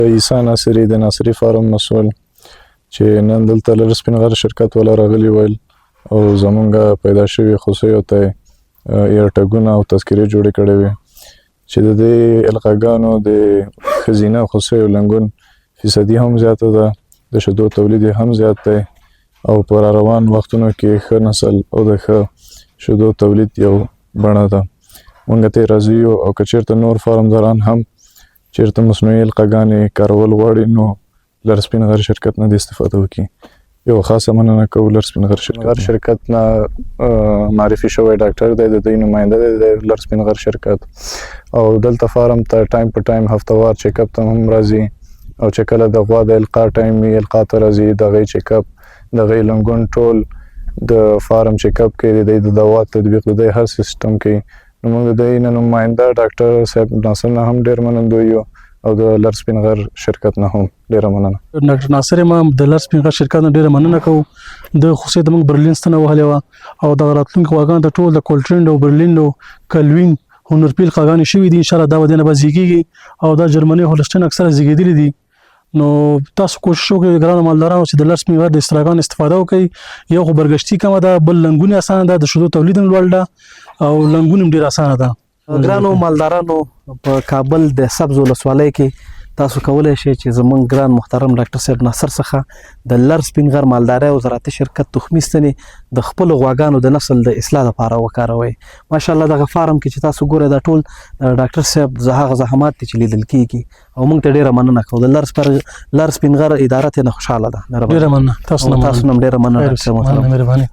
عیسی ناصري د ناصري فارم مسؤل چې نن دلته لر سپین غر شرکت ولا راغلي ول او زمونږ پیدا شوي خصوصیو ته ایرټګونه او تذکرې جوړې کړې وي چې د دې القاګانو د خزینه خصوصیو لنګون فیصدي هم زیاته ده د شیدو تولید هم زیات دی او پر روان وختونو کې ښه نسل او د ښه شیدو تولید یو بڼه ده. مونږ ته راضي یو او که چېرته نور فارمداران هم چېرته مصنوعي القاګانې کارول غواړي نو لر سپین غر شرکت نه د استفاده وکړي. یو خاصه مننه کوو لر سپین غر شرکت نه معرفي شوی ډاکټر دی د دوی نماینده دی د لر سپین غر شرکت او دلته فارم ته ټایم په ټایم هفتوار چیک اپ ته هم راځي او چې کله د غوا د القا ټایم وي القا ته راځي د هغې چیک اپ د هغې لنګون ټول د فارم چیک اپ کوي د دوی د دوا تطبیق د دوی هر سیسټم کوي. نو موږ د دوی نه نماینده ډاکټر صاحب ناصر نه هم ډېر منندوی یو او د لر سپین غر شرکت نه هم ډېره مننه. ډاکټر ناصر ما د لر سپین غر شرکت نه ډېره مننه کوو. د خصوصي د موږ برلین ستنه وهلې وه او د راتلونکي غواګانو د ټول د کولټرینډ او برلین او کلوین هونرپیل غواګانې شوي دي. انشاءالله دا به دې نه به زیږېږي او دا جرمني هولسټین اکثره زیږېدلي دي. نو تاسو کوشش وکړئ ګرانو مالدارانو چې د لر سپین غر د استراګانو استفاده وکړئ. یو خو برګشتي کمه ده، بل لنګونې اسانه ده، د شیدو تولید هم لوړ ده او لنګون هم ډېر اسانه ده. ګرانو مالدارانو په کابل د سبز ولسوالۍ کې تاسو کولی شئ چې زموږ ګران محترم ډاکټر صاحب ناصر څخه د لر سپین غر مالدارۍ او زراعتي شرکت تخمي ستنې د خپلو غواګانو د نسل د اصلاح لپاره وکاروئ. ماشاءالله دغه فارم کې چې تاسو ګورئ دا ټول ډاکټر صاحب هغه زحمات دي چې لیدل کېږي او موږ ته ډېره مننه کوو. د لر سپین غر اداره ته نه خوشحاله ده. ډېره مننه. تاسو هم ډېره مننه ډاکټر محترم. مهرباني.